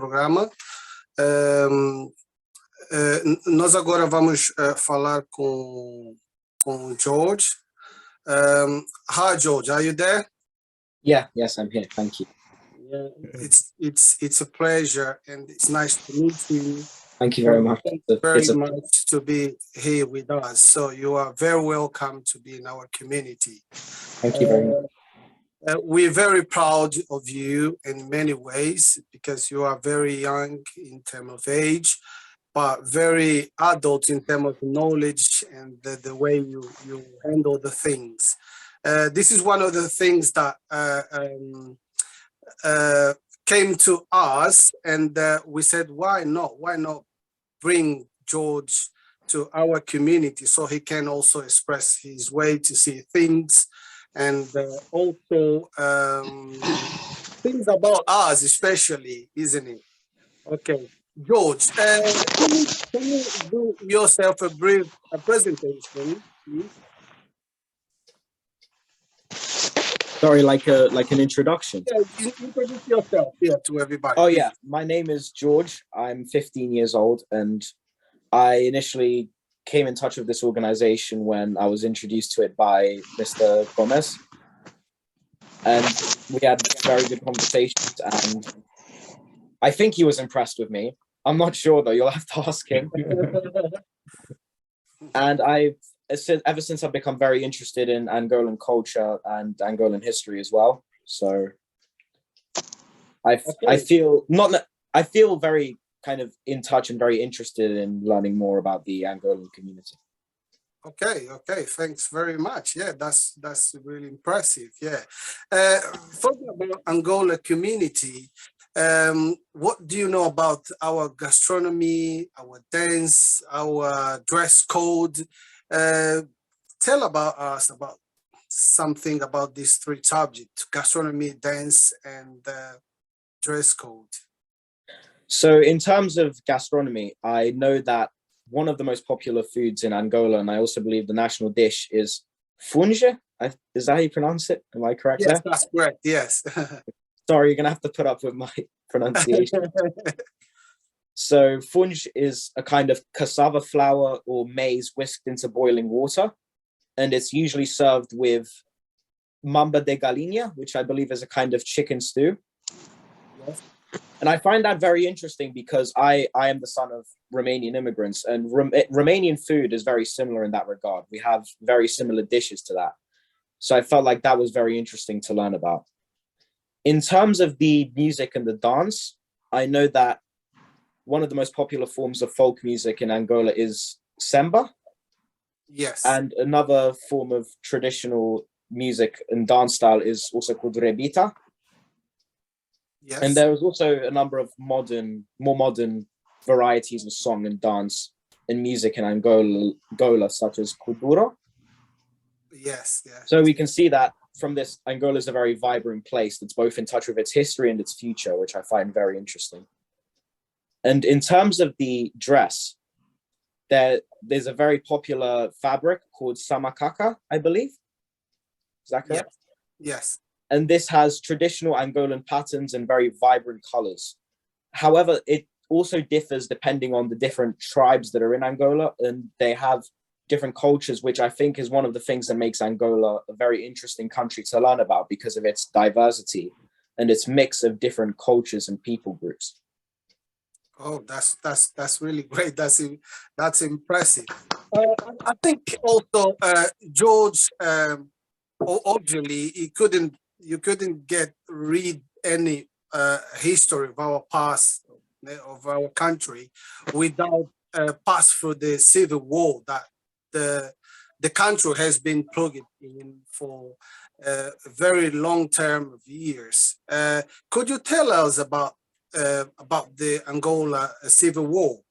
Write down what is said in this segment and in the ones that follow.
programa. Nós agora vamos falar com o George. Hi, George, are you there? Yeah, yes, I'm here. Thank you. Yeah, it's a pleasure, and it's nice to meet you. Thank you very much. Thank you very much to be here with us. So you are very welcome to be in our community. Thank you very much. We're very proud of you in many ways because you are very young in terms of age, but very adult in terms of knowledge and the way you handle the things. This is one of the things that came to us, and we said, why not? Why not bring George to our community so he can also express his way to see things, and also things about us, especially, isn't it? Okay, George, can you do yourself a brief presentation, please? Sorry, like an introduction. Yeah, introduce yourself here to everybody. Oh yeah, my name is George. I'm 15 years old, and I initially came in touch with this organization when I was introduced to it by Mr. Gomez, and we had very good conversations, and I think he was impressed with me. I'm not sure though, you'll have to ask him. And ever since I've become very interested in Angolan culture and Angolan history as well. So I feel very kind of in touch and very interested in learning more about the Angolan community. Okay, thanks very much. Yeah, that's really impressive. Yeah. Talking about Angola community, what do you know about our gastronomy, our dance, our dress code? Tell about us about something about these three subjects: gastronomy, dance, and dress code. So in terms of gastronomy, I know that one of the most popular foods in Angola, and I also believe the national dish, is funge. Is that how you pronounce it? Am I correct? Yes, there? that's correct. Yes. Sorry, you're gonna have to put up with my pronunciation. So funge is a kind of cassava flour or maize whisked into boiling water, and it's usually served with mamba de galinha, which I believe is a kind of chicken stew. Yes. And I find that very interesting because I am the son of Romanian immigrants, and Romanian food is very similar in that regard. We have very similar dishes to that. So I felt like that was very interesting to learn about. In terms of the music and the dance, I know that one of the most popular forms of folk music in Angola is semba. Yes. And another form of traditional music and dance style is also called rebita. Yes. And there is also a number of more modern varieties of song and dance and music in Angola, such as kuduro. Yes, yeah. So we can see that from this, Angola is a very vibrant place that's both in touch with its history and its future, which I find very interesting. And in terms of the dress, there's a very popular fabric called samakaka, I believe. Is that correct? Yes. And this has traditional Angolan patterns and very vibrant colors. However, it also differs depending on the different tribes that are in Angola, and they have different cultures, which I think is one of the things that makes Angola a very interesting country to learn about because of its diversity and its mix of different cultures and people groups. Oh, that's really great. That's impressive. I think also George, obviously, you couldn't read any history of our past, of our country, without pass through the civil war that the country has been plugged in for a very long term of years. Could you tell us about the Angola civil war?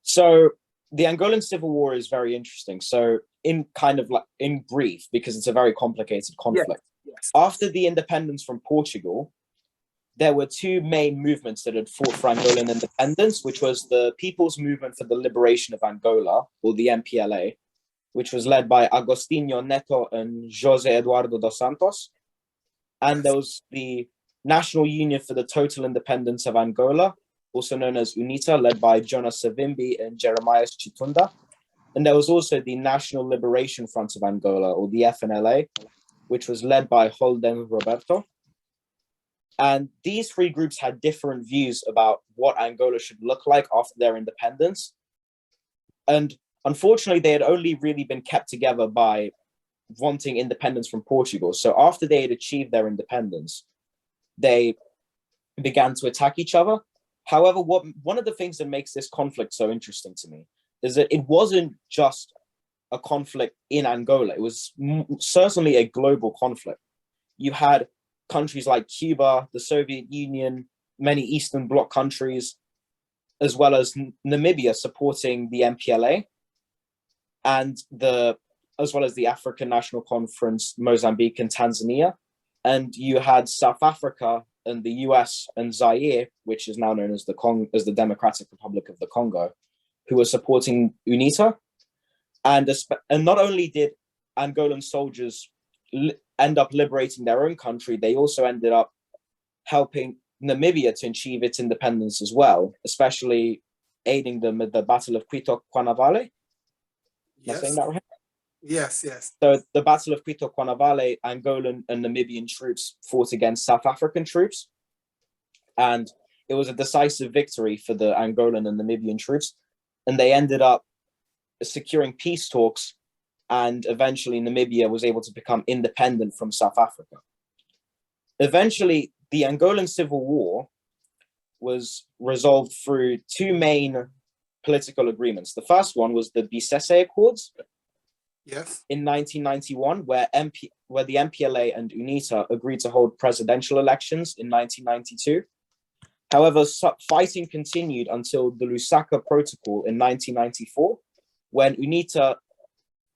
So the Angolan civil war is very interesting. So in brief, because it's a very complicated conflict. Yes. After the independence from Portugal, there were two main movements that had fought for Angolan independence, which was the People's Movement for the Liberation of Angola, or the MPLA, which was led by Agostinho Neto and José Eduardo dos Santos. And there was the National Union for the Total Independence of Angola, also known as UNITA, led by Jonas Savimbi and Jeremiah Chitunda. And there was also the National Liberation Front of Angola, or the FNLA, which was led by Holden Roberto. And these three groups had different views about what Angola should look like after their independence. And unfortunately, they had only really been kept together by wanting independence from Portugal. So after they had achieved their independence, they began to attack each other. However, one of the things that makes this conflict so interesting to me is that it wasn't just a conflict in Angola. It was certainly a global conflict. You had countries like Cuba, the Soviet Union, many Eastern Bloc countries, as well as Namibia supporting the MPLA, and as well as the African National Conference, Mozambique and Tanzania. And you had South Africa and the US and Zaire, which is now known as the Democratic Republic of the Congo, who were supporting UNITA. And not only did Angolan soldiers end up liberating their own country, they also ended up helping Namibia to achieve its independence as well, especially aiding them at the Battle of Quito Quanavale. Am I saying that right? Yes, yes. So the Battle of Quito Quanavale, Angolan and Namibian troops fought against South African troops. And it was a decisive victory for the Angolan and Namibian troops. And they ended up securing peace talks, and eventually Namibia was able to become independent from South Africa. Eventually, the Angolan Civil War was resolved through two main political agreements. The first one was the Bisese Accords, yes, in 1991, where the MPLA and UNITA agreed to hold presidential elections in 1992. However, fighting continued until the Lusaka Protocol in 1994, when UNITA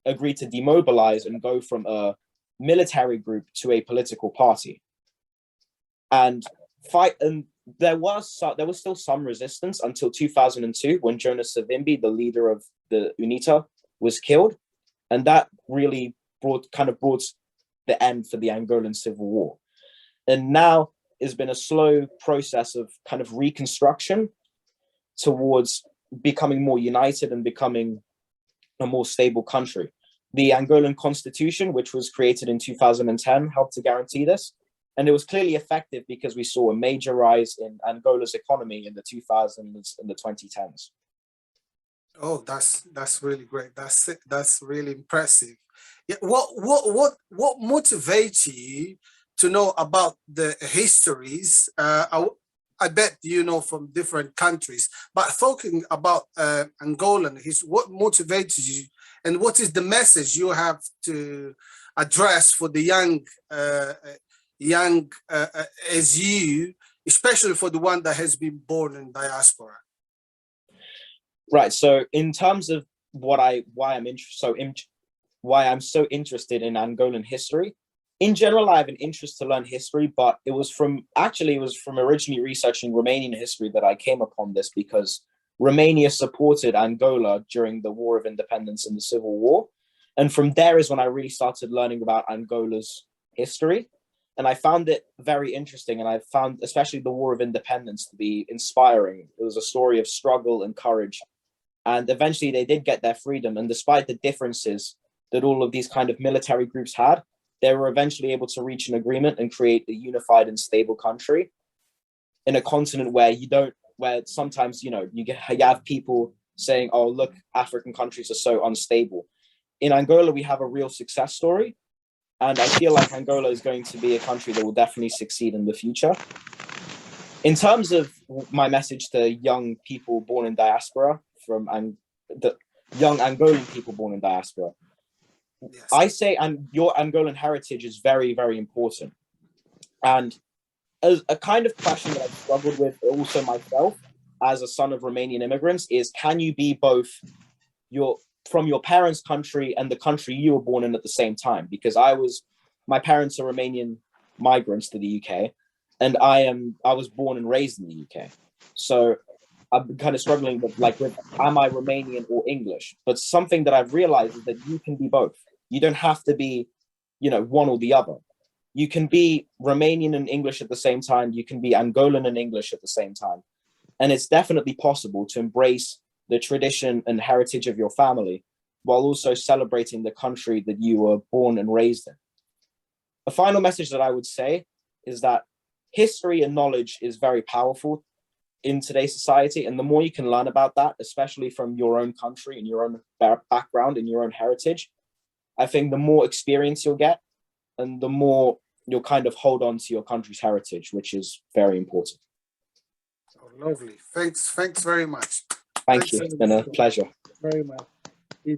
agreed to demobilize and go from a military group to a political party. And there was still some resistance until 2002, when Jonas Savimbi, the leader of the UNITA, was killed. And that really brought the end for the Angolan Civil War. And now it's been a slow process of kind of reconstruction towards becoming more united and becoming a more stable country. The Angolan Constitution, which was created in 2010, helped to guarantee this. And it was clearly effective because we saw a major rise in Angola's economy in the 2000s and the 2010s. Oh, that's really great. That's really impressive. Yeah, what motivates you to know about the histories? I bet you know from different countries, but talking about Angolan, what motivates you, and what is the message you have to address for the young as you, especially for the one that has been born in diaspora? Right. So, in terms of why I'm so interested in Angolan history, in general, I have an interest to learn history, but it was from originally researching Romanian history that I came upon this, because Romania supported Angola during the War of Independence and the Civil War. And from there is when I really started learning about Angola's history. And I found it very interesting. And I found especially the War of Independence to be inspiring. It was a story of struggle and courage. And eventually they did get their freedom. And despite the differences that all of these kind of military groups had, they were eventually able to reach an agreement and create a unified and stable country in a continent where sometimes, you have people saying, oh, look, African countries are so unstable. In Angola, we have a real success story. And I feel like Angola is going to be a country that will definitely succeed in the future. In terms of my message to young people born in diaspora, the young Angolan people born in diaspora, Yes. I say, and your Angolan heritage is very, very important. And as a kind of question that I've struggled with also myself as a son of Romanian immigrants is, can you be both from your parents' country and the country you were born in at the same time? Because my parents are Romanian migrants to the UK, and I was born and raised in the UK. So I'm kind of struggling with am I Romanian or English? But something that I've realized is that you can be both. You don't have to be, one or the other. you can be Romanian and English at the same time. You can be Angolan and English at the same time. And it's definitely possible to embrace the tradition and heritage of your family while also celebrating the country that you were born and raised in. A final message that I would say is that history and knowledge is very powerful in today's society. And the more you can learn about that, especially from your own country and your own background and your own heritage, I think the more experience you'll get and the more you'll kind of hold on to your country's heritage, which is very important. Oh, lovely. Thanks very much. Thank you. It's been a pleasure. Very much.